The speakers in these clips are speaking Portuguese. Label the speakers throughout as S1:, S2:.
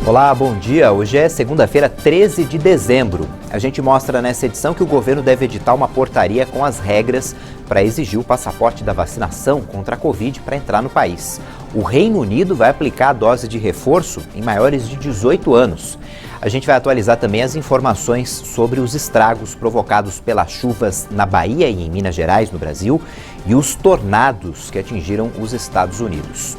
S1: Olá, bom dia. Hoje é segunda-feira, 13 de dezembro. A gente mostra nessa edição que o governo deve editar uma portaria com as regras para exigir o passaporte da vacinação contra a Covid para entrar no país. O Reino Unido vai aplicar a dose de reforço em maiores de 18 anos. A gente vai atualizar também as informações sobre os estragos provocados pelas chuvas na Bahia e em Minas Gerais, no Brasil, e os tornados que atingiram os Estados Unidos.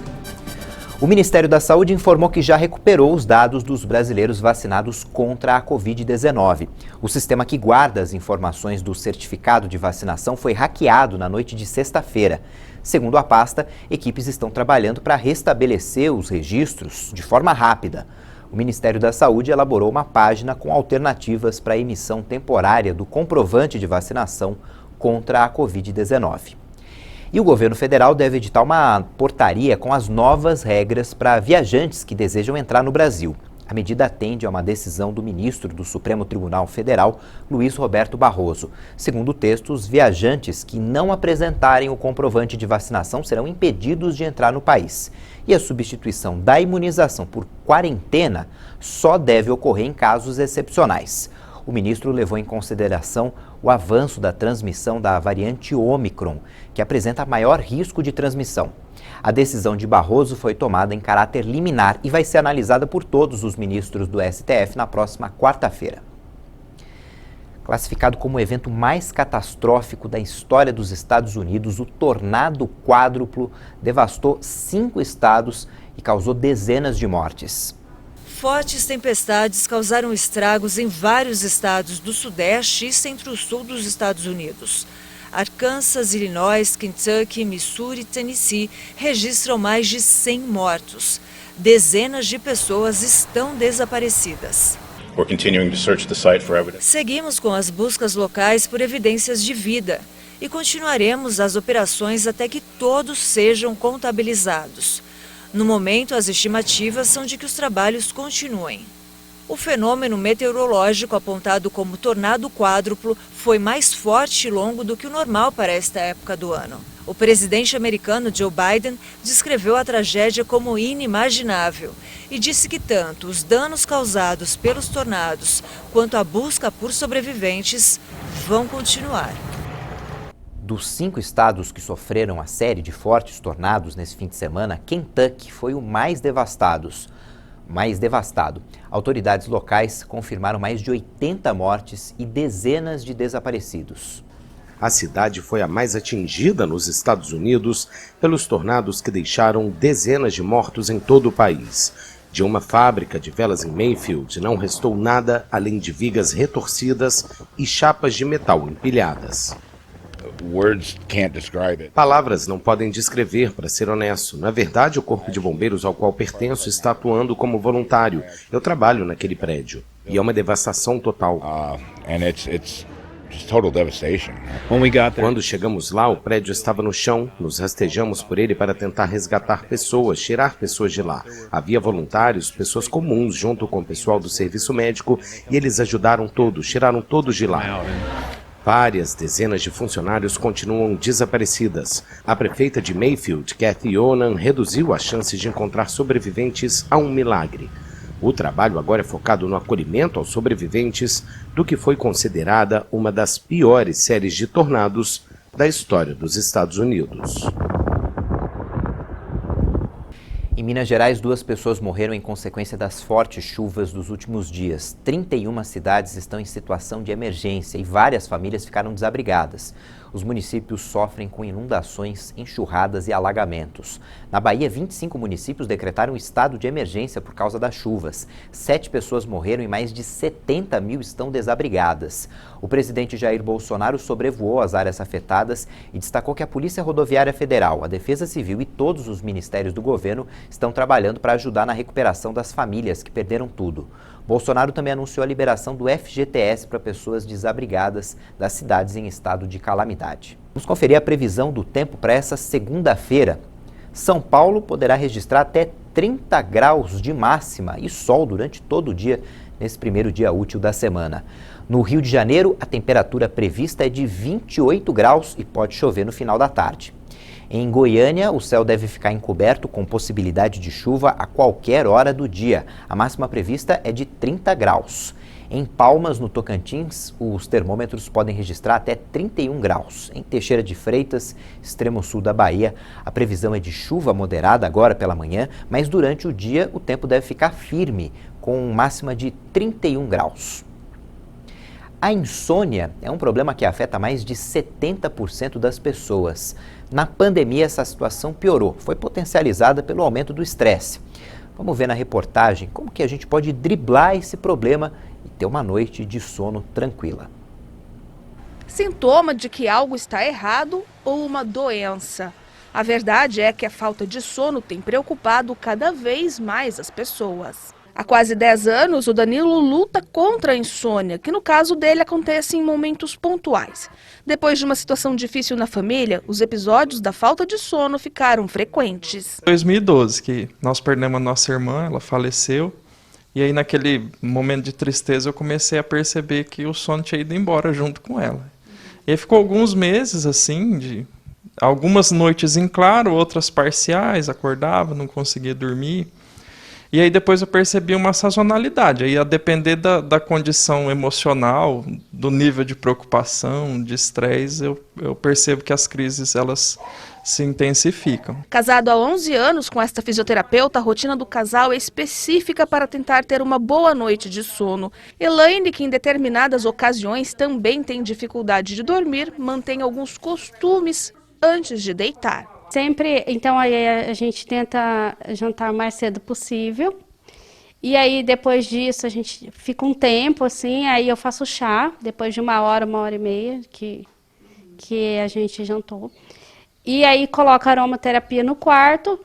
S1: O Ministério da Saúde informou que já recuperou os dados dos brasileiros vacinados contra a Covid-19. O sistema que guarda as informações do certificado de vacinação foi hackeado na noite de sexta-feira. Segundo a pasta, equipes estão trabalhando para restabelecer os registros de forma rápida. O Ministério da Saúde elaborou uma página com alternativas para a emissão temporária do comprovante de vacinação contra a Covid-19. E o governo federal deve editar uma portaria com as novas regras para viajantes que desejam entrar no Brasil. A medida atende a uma decisão do ministro do Supremo Tribunal Federal, Luiz Roberto Barroso. Segundo o texto, os viajantes que não apresentarem o comprovante de vacinação serão impedidos de entrar no país. E a substituição da imunização por quarentena só deve ocorrer em casos excepcionais. O ministro levou em consideração o avanço da transmissão da variante Ômicron, que apresenta maior risco de transmissão. A decisão de Barroso foi tomada em caráter liminar e vai ser analisada por todos os ministros do STF na próxima quarta-feira. Classificado como o evento mais catastrófico da história dos Estados Unidos, o tornado quádruplo devastou 5 estados e causou dezenas de mortes.
S2: Fortes tempestades causaram estragos em vários estados do Sudeste e Centro-Sul dos Estados Unidos. Arkansas, Illinois, Kentucky, Missouri e Tennessee registram mais de 100 mortos. Dezenas de pessoas estão desaparecidas. Seguimos com as buscas locais por evidências de vida e continuaremos as operações até que todos sejam contabilizados. No momento, as estimativas são de que os trabalhos continuem. O fenômeno meteorológico apontado como tornado quádruplo foi mais forte e longo do que o normal para esta época do ano. O presidente americano Joe Biden descreveu a tragédia como inimaginável e disse que tanto os danos causados pelos tornados quanto a busca por sobreviventes vão continuar.
S1: Dos 5 estados que sofreram a série de fortes tornados nesse fim de semana, Kentucky foi o mais devastado. Autoridades locais confirmaram mais de 80 mortes e dezenas de desaparecidos.
S3: A cidade foi a mais atingida nos Estados Unidos pelos tornados que deixaram dezenas de mortos em todo o país. De uma fábrica de velas em Mayfield não restou nada além de vigas retorcidas e chapas de metal empilhadas. Palavras não podem descrever, para ser honesto. Na verdade, o Corpo de Bombeiros ao qual pertenço está atuando como voluntário. Eu trabalho naquele prédio. E é uma devastação total. Quando chegamos lá, o prédio estava no chão. Nos rastejamos por ele para tentar resgatar pessoas, tirar pessoas de lá. Havia voluntários, pessoas comuns, junto com o pessoal do serviço médico, e eles ajudaram todos, tiraram todos de lá. Várias dezenas de funcionários continuam desaparecidas. A prefeita de Mayfield, Kathy Onan, reduziu as chances de encontrar sobreviventes a um milagre. O trabalho agora é focado no acolhimento aos sobreviventes do que foi considerada uma das piores séries de tornados da história dos Estados Unidos.
S1: Em Minas Gerais, 2 pessoas morreram em consequência das fortes chuvas dos últimos dias. 31 cidades estão em situação de emergência e várias famílias ficaram desabrigadas. Os municípios sofrem com inundações, enxurradas e alagamentos. Na Bahia, 25 municípios decretaram estado de emergência por causa das chuvas. 7 pessoas morreram e mais de 70 mil estão desabrigadas. O presidente Jair Bolsonaro sobrevoou as áreas afetadas e destacou que a Polícia Rodoviária Federal, a Defesa Civil e todos os ministérios do governo estão trabalhando para ajudar na recuperação das famílias que perderam tudo. Bolsonaro também anunciou a liberação do FGTS para pessoas desabrigadas das cidades em estado de calamidade. Vamos conferir a previsão do tempo para essa segunda-feira. São Paulo poderá registrar até 30 graus de máxima e sol durante todo o dia nesse primeiro dia útil da semana. No Rio de Janeiro, a temperatura prevista é de 28 graus e pode chover no final da tarde. Em Goiânia, o céu deve ficar encoberto com possibilidade de chuva a qualquer hora do dia. A máxima prevista é de 30 graus. Em Palmas, no Tocantins, os termômetros podem registrar até 31 graus. Em Teixeira de Freitas, extremo sul da Bahia, a previsão é de chuva moderada agora pela manhã, mas durante o dia o tempo deve ficar firme, com máxima de 31 graus. A insônia é um problema que afeta mais de 70% das pessoas. Na pandemia, essa situação piorou, foi potencializada pelo aumento do estresse. Vamos ver na reportagem como que a gente pode driblar esse problema e ter uma noite de sono tranquila.
S4: Sintoma de que algo está errado ou uma doença. A verdade é que a falta de sono tem preocupado cada vez mais as pessoas. Há quase 10 anos, o Danilo luta contra a insônia, que no caso dele acontece em momentos pontuais. Depois de uma situação difícil na família, os episódios da falta de sono ficaram frequentes.
S5: Em 2012, que nós perdemos a nossa irmã, ela faleceu. E aí naquele momento de tristeza eu comecei a perceber que o sono tinha ido embora junto com ela. E aí ficou alguns meses assim, de algumas noites em claro, outras parciais, acordava, não conseguia dormir. E aí depois eu percebi uma sazonalidade, aí a depender da condição emocional, do nível de preocupação, de estresse, eu percebo que as crises elas se intensificam.
S4: Casado há 11 anos com esta fisioterapeuta, a rotina do casal é específica para tentar ter uma boa noite de sono. Elaine, que em determinadas ocasiões também tem dificuldade de dormir, mantém alguns costumes antes de deitar.
S6: Sempre, então, aí a gente tenta jantar o mais cedo possível. E aí, depois disso, a gente fica um tempo, assim, aí eu faço chá, depois de 1 hora e meia que a gente jantou. E aí, coloco aromaterapia no quarto,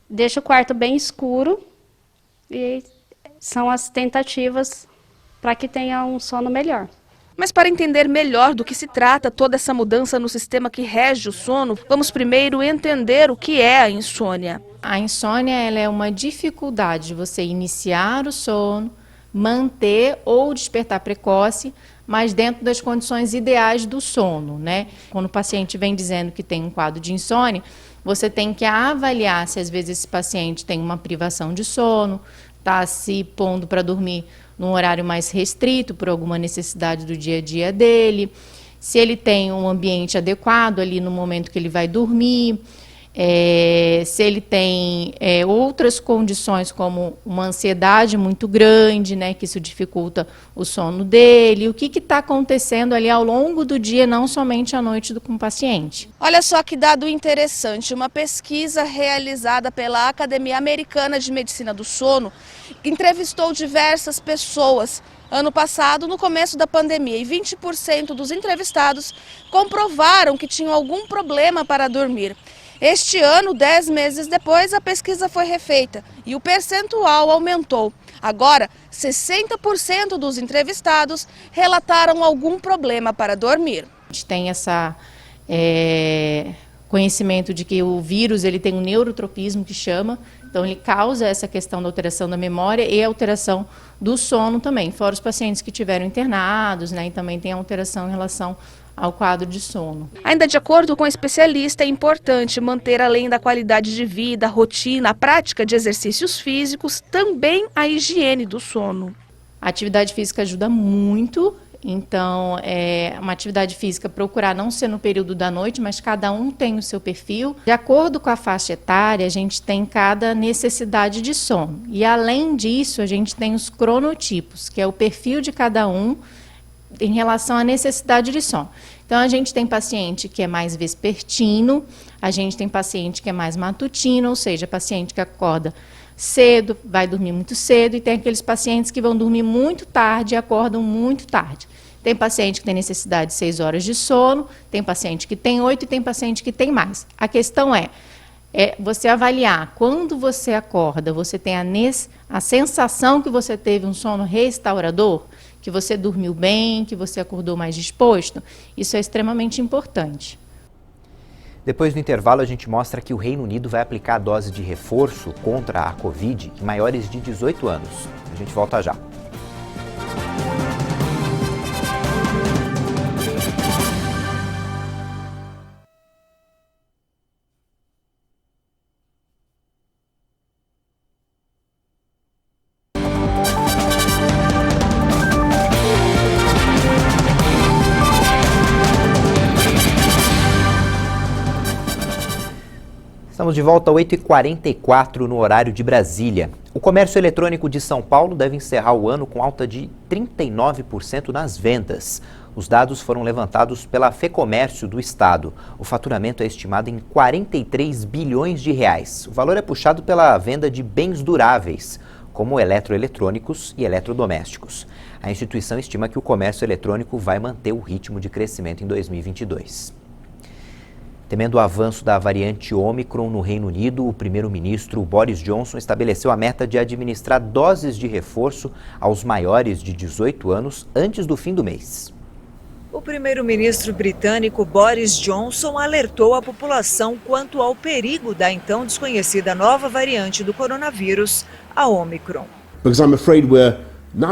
S6: deixo o quarto bem escuro. E são as tentativas para que tenha um sono melhor.
S4: Mas para entender melhor do que se trata toda essa mudança no sistema que rege o sono, vamos primeiro entender o que é a insônia.
S7: A insônia ela é uma dificuldade de você iniciar o sono, manter ou despertar precoce, mas dentro das condições ideais do sono, né? Quando o paciente vem dizendo que tem um quadro de insônia, você tem que avaliar se às vezes esse paciente tem uma privação de sono, está se pondo para dormir num horário mais restrito por alguma necessidade do dia a dia dele, se ele tem um ambiente adequado ali no momento que ele vai dormir, se ele tem outras condições como uma ansiedade muito grande, né, que isso dificulta o sono dele, o que está acontecendo ali ao longo do dia, não somente à noite com o paciente.
S4: Olha só que dado interessante, uma pesquisa realizada pela Academia Americana de Medicina do Sono entrevistou diversas pessoas ano passado, no começo da pandemia, e 20% dos entrevistados comprovaram que tinham algum problema para dormir. Este ano, 10 meses depois, a pesquisa foi refeita e o percentual aumentou. Agora, 60% dos entrevistados relataram algum problema para dormir.
S7: A gente tem essa conhecimento de que o vírus ele tem um neurotropismo que chama, então ele causa essa questão da alteração da memória e alteração do sono também, fora os pacientes que tiveram internados, né, e também tem alteração em relação ao quadro de sono.
S4: Ainda de acordo com o especialista, é importante manter, além da qualidade de vida, a rotina, a prática de exercícios físicos, também a higiene do sono.
S7: A atividade física ajuda muito, então uma atividade física procurar não ser no período da noite, mas cada um tem o seu perfil. De acordo com a faixa etária, a gente tem cada necessidade de sono. E além disso, a gente tem os cronotipos, que é o perfil de cada um em relação à necessidade de sono. Então, a gente tem paciente que é mais vespertino, a gente tem paciente que é mais matutino, ou seja, paciente que acorda cedo, vai dormir muito cedo, e tem aqueles pacientes que vão dormir muito tarde e acordam muito tarde. Tem paciente que tem necessidade de 6 horas de sono, tem paciente que tem 8 e tem paciente que tem mais. A questão é você avaliar, quando você acorda, você tem a sensação que você teve um sono restaurador, que você dormiu bem, que você acordou mais disposto, isso é extremamente importante.
S1: Depois do intervalo, a gente mostra que o Reino Unido vai aplicar a dose de reforço contra a Covid em maiores de 18 anos. A gente volta já. Estamos de volta às 8h44 no horário de Brasília. O comércio eletrônico de São Paulo deve encerrar o ano com alta de 39% nas vendas. Os dados foram levantados pela FEComércio do Estado. O faturamento é estimado em 43 bilhões de reais. O valor é puxado pela venda de bens duráveis, como eletroeletrônicos e eletrodomésticos. A instituição estima que o comércio eletrônico vai manter o ritmo de crescimento em 2022. Temendo o avanço da variante Ômicron no Reino Unido, o primeiro-ministro Boris Johnson estabeleceu a meta de administrar doses de reforço aos maiores de 18 anos antes do fim do mês.
S2: O primeiro-ministro britânico Boris Johnson alertou a população quanto ao perigo da então desconhecida nova variante do coronavírus, a Ômicron.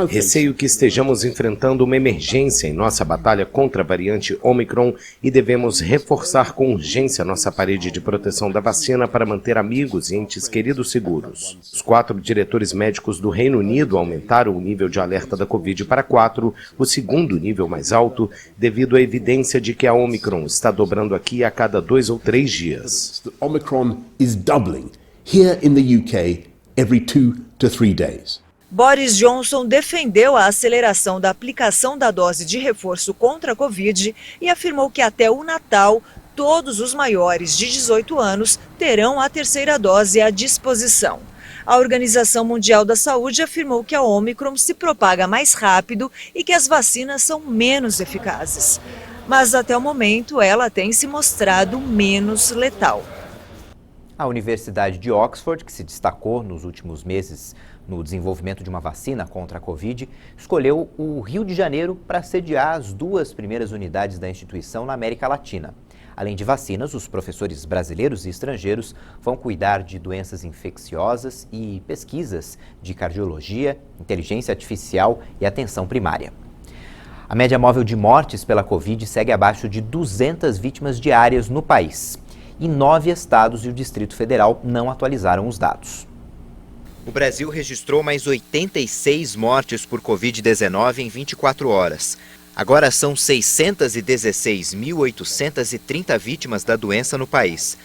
S3: Receio que estejamos enfrentando uma emergência em nossa batalha contra a variante Ômicron e devemos reforçar com urgência nossa parede de proteção da vacina para manter amigos e entes queridos seguros. Os 4 diretores médicos do Reino Unido aumentaram o nível de alerta da Covid para 4, o segundo nível mais alto, devido à evidência de que a Ômicron está dobrando aqui a cada 2 ou 3 dias.
S8: The Omicron is doubling here in the UK every 2 to 3 days.
S2: Boris Johnson defendeu a aceleração da aplicação da dose de reforço contra a Covid e afirmou que até o Natal, todos os maiores de 18 anos terão a terceira dose à disposição. A Organização Mundial da Saúde afirmou que a Ômicron se propaga mais rápido e que as vacinas são menos eficazes. Mas até o momento ela tem se mostrado menos letal.
S1: A Universidade de Oxford, que se destacou nos últimos meses no desenvolvimento de uma vacina contra a Covid, escolheu o Rio de Janeiro para sediar as 2 primeiras unidades da instituição na América Latina. Além de vacinas, os professores brasileiros e estrangeiros vão cuidar de doenças infecciosas e pesquisas de cardiologia, inteligência artificial e atenção primária. A média móvel de mortes pela Covid segue abaixo de 200 vítimas diárias no país. E 9 estados e o Distrito Federal não atualizaram os dados. O Brasil registrou mais 86 mortes por Covid-19 em 24 horas. Agora são 616.830 vítimas da doença no país.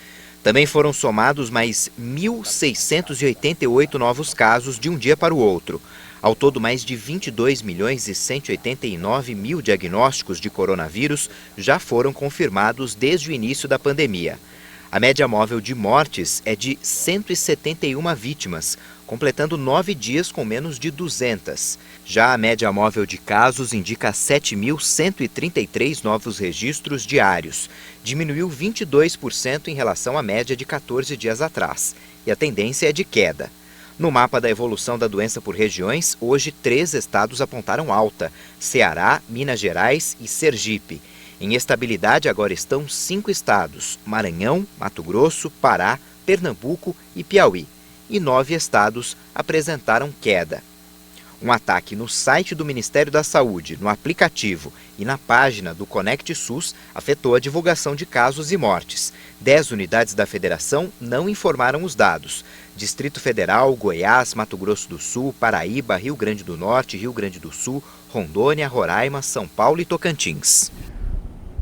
S1: Também foram somados mais 1.688 novos casos de um dia para o outro. Ao todo, mais de 22.189.000 diagnósticos de coronavírus já foram confirmados desde o início da pandemia. A média móvel de mortes é de 171 vítimas, completando 9 dias com menos de 200. Já a média móvel de casos indica 7.133 novos registros diários. Diminuiu 22% em relação à média de 14 dias atrás. E a tendência é de queda. No mapa da evolução da doença por regiões, hoje 3 estados apontaram alta: Ceará, Minas Gerais e Sergipe. Em estabilidade agora estão 5 estados: Maranhão, Mato Grosso, Pará, Pernambuco e Piauí. E 9 estados apresentaram queda. Um ataque no site do Ministério da Saúde, no aplicativo e na página do Conect SUS afetou a divulgação de casos e mortes. 10 unidades da federação não informaram os dados. Distrito Federal, Goiás, Mato Grosso do Sul, Paraíba, Rio Grande do Norte, Rio Grande do Sul, Rondônia, Roraima, São Paulo e Tocantins.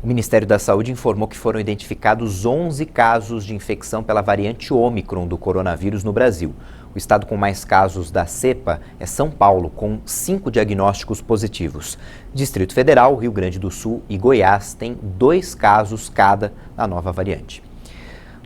S1: O Ministério da Saúde informou que foram identificados 11 casos de infecção pela variante Ômicron do coronavírus no Brasil. O estado com mais casos da cepa é São Paulo, com 5 diagnósticos positivos. Distrito Federal, Rio Grande do Sul e Goiás têm 2 casos cada da nova variante.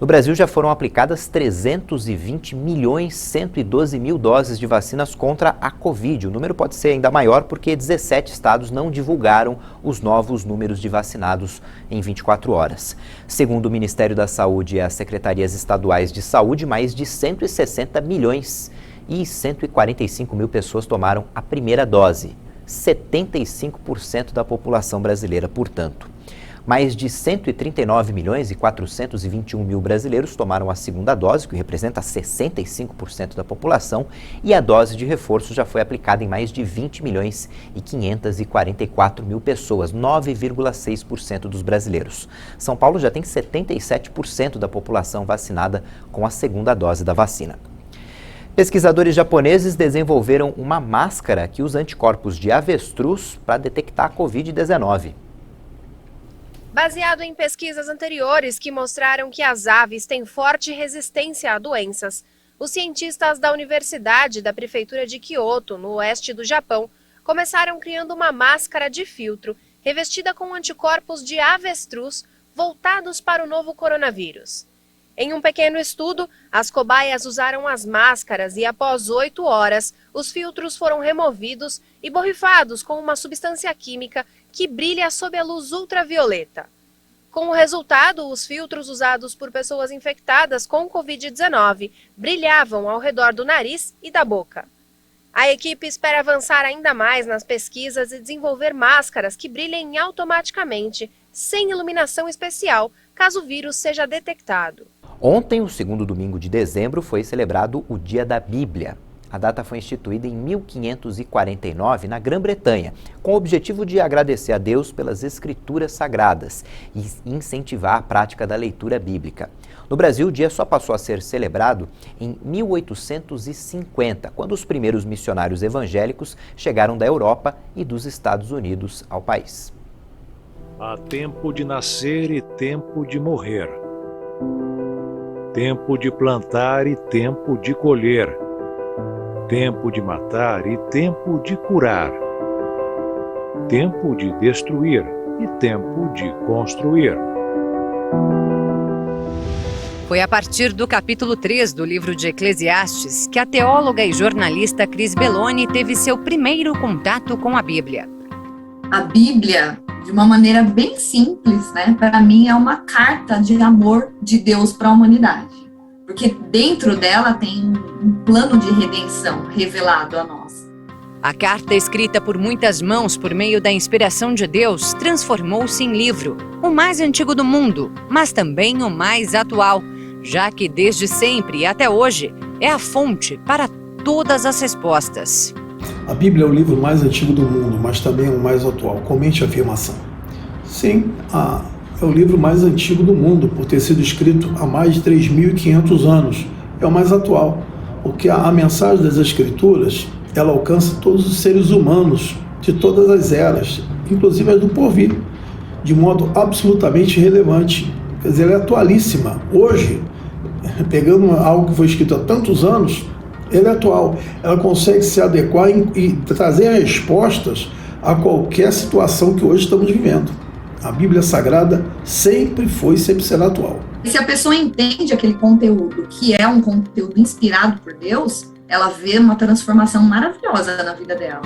S1: No Brasil já foram aplicadas 320.112.000 doses de vacinas contra a Covid. O número pode ser ainda maior porque 17 estados não divulgaram os novos números de vacinados em 24 horas. Segundo o Ministério da Saúde e as secretarias estaduais de saúde, mais de 160 milhões e 145 mil pessoas tomaram a primeira dose. 75% da população brasileira, portanto. Mais de 139 milhões e 421 mil brasileiros tomaram a segunda dose, que representa 65% da população, e a dose de reforço já foi aplicada em mais de 20 milhões e 544 mil pessoas, 9,6% dos brasileiros. São Paulo já tem 77% da população vacinada com a segunda dose da vacina. Pesquisadores japoneses desenvolveram uma máscara que usa anticorpos de avestruz para detectar a Covid-19.
S9: Baseado em pesquisas anteriores que mostraram que as aves têm forte resistência a doenças, os cientistas da Universidade da Prefeitura de Kyoto, no oeste do Japão, começaram criando uma máscara de filtro revestida com anticorpos de avestruz voltados para o novo coronavírus. Em um pequeno estudo, as cobaias usaram as máscaras e, após 8 horas, os filtros foram removidos e borrifados com uma substância química que brilha sob a luz ultravioleta. Com o resultado, os filtros usados por pessoas infectadas com Covid-19 brilhavam ao redor do nariz e da boca. A equipe espera avançar ainda mais nas pesquisas e desenvolver máscaras que brilhem automaticamente, sem iluminação especial, caso o vírus seja detectado.
S1: Ontem, o segundo domingo de dezembro, foi celebrado o Dia da Bíblia. A data foi instituída em 1549 na Grã-Bretanha, com o objetivo de agradecer a Deus pelas escrituras sagradas e incentivar a prática da leitura bíblica. No Brasil, o dia só passou a ser celebrado em 1850, quando os primeiros missionários evangélicos chegaram da Europa e dos Estados Unidos ao país.
S10: Há tempo de nascer e tempo de morrer. Tempo de plantar e tempo de colher. Tempo de matar e tempo de curar. Tempo de destruir e tempo de construir.
S11: Foi a partir do capítulo 3 do livro de Eclesiastes que a teóloga e jornalista Cris Belloni teve seu primeiro contato com a Bíblia.
S12: A Bíblia, de uma maneira bem simples, né, para mim é uma carta de amor de Deus para a humanidade. Porque dentro dela tem um plano de redenção revelado a nós.
S11: A carta, escrita por muitas mãos por meio da inspiração de Deus, transformou-se em livro, o mais antigo do mundo, mas também o mais atual, já que desde sempre e até hoje é a fonte para todas as respostas.
S13: A Bíblia é o livro mais antigo do mundo, mas também é o mais atual. Comente a afirmação. Sim, é o livro mais antigo do mundo, por ter sido escrito há mais de 3.500 anos. É o mais atual, porque a mensagem das Escrituras, ela alcança todos os seres humanos de todas as eras, inclusive as do porvir, de modo absolutamente relevante. Quer dizer, ela é atualíssima. Hoje, pegando algo que foi escrito há tantos anos, ela é atual. Ela consegue se adequar e trazer respostas a qualquer situação que hoje estamos vivendo. A Bíblia Sagrada sempre foi e sempre será atual.
S12: Se a pessoa entende aquele conteúdo, que é um conteúdo inspirado por Deus, ela vê uma transformação maravilhosa na vida dela.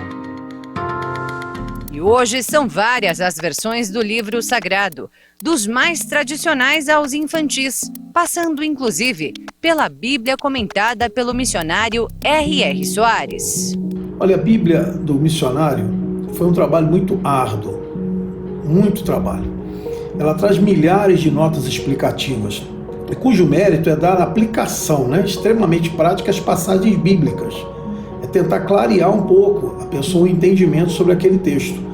S11: E hoje são várias as versões do livro sagrado, dos mais tradicionais aos infantis, passando inclusive pela Bíblia comentada pelo missionário R.R. Soares.
S13: Olha, a Bíblia do missionário foi um trabalho muito árduo, muito trabalho. Ela traz milhares de notas explicativas, cujo mérito é dar aplicação, extremamente prática às passagens bíblicas. É tentar clarear um pouco a pessoa o entendimento sobre aquele texto.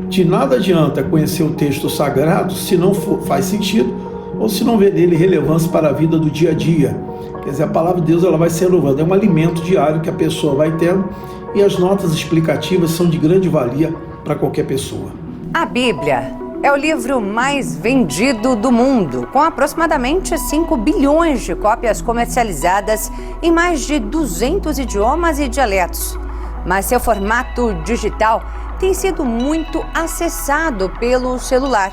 S13: De nada adianta conhecer o texto sagrado se não faz sentido ou se não vê nele relevância para a vida do dia a dia. Quer dizer, a palavra de Deus ela vai se renovando, é um alimento diário que a pessoa vai tendo e as notas explicativas são de grande valia para qualquer pessoa.
S11: A Bíblia é o livro mais vendido do mundo, com aproximadamente 5 bilhões de cópias comercializadas em mais de 200 idiomas e dialetos. Mas seu formato digital tem sido muito acessado pelo celular.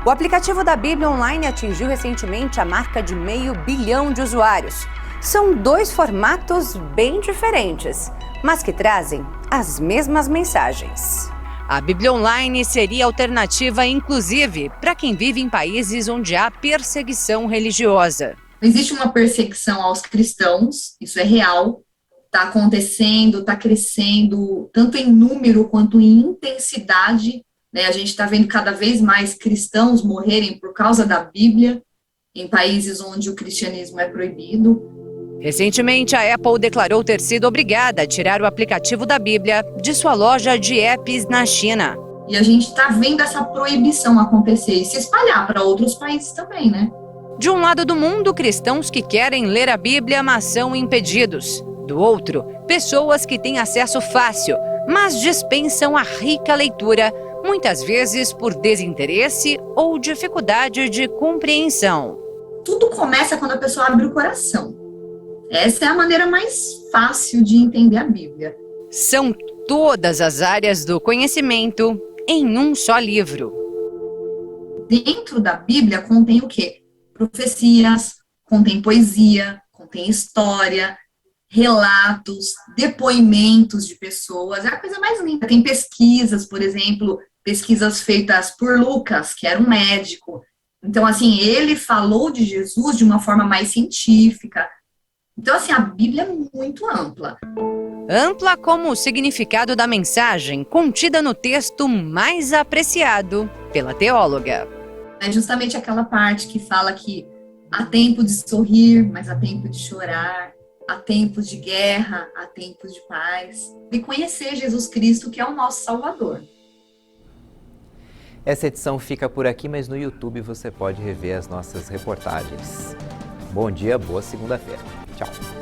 S11: O aplicativo da Bíblia Online atingiu recentemente a marca de 500 milhões de usuários. São 2 formatos bem diferentes, mas que trazem as mesmas mensagens. A Bíblia Online seria alternativa, inclusive, para quem vive em países onde há perseguição religiosa.
S12: Existe uma perseguição aos cristãos, isso é real, está acontecendo, está crescendo, tanto em número quanto em intensidade. A gente está vendo cada vez mais cristãos morrerem por causa da Bíblia, em países onde o cristianismo é proibido.
S11: Recentemente, a Apple declarou ter sido obrigada a tirar o aplicativo da Bíblia de sua loja de apps na China.
S12: E a gente está vendo essa proibição acontecer e se espalhar para outros países também,
S11: De um lado do mundo, cristãos que querem ler a Bíblia, mas são impedidos. Do outro, pessoas que têm acesso fácil, mas dispensam a rica leitura, muitas vezes por desinteresse ou dificuldade de compreensão.
S12: Tudo começa quando a pessoa abre o coração. Essa é a maneira mais fácil de entender a Bíblia.
S11: São todas as áreas do conhecimento em um só livro.
S12: Dentro da Bíblia contém o quê? Profecias, contém poesia, contém história, relatos, depoimentos de pessoas. É a coisa mais linda. Tem pesquisas, por exemplo, pesquisas feitas por Lucas, que era um médico. Então, assim, ele falou de Jesus de uma forma mais científica. Então, assim, a Bíblia é muito ampla.
S11: Ampla como o significado da mensagem contida no texto mais apreciado pela teóloga.
S12: É justamente aquela parte que fala que há tempo de sorrir, mas há tempo de chorar, há tempos de guerra, há tempos de paz. E conhecer Jesus Cristo, que é o nosso Salvador.
S1: Essa edição fica por aqui, mas no YouTube você pode rever as nossas reportagens. Bom dia, boa segunda-feira. Tchau.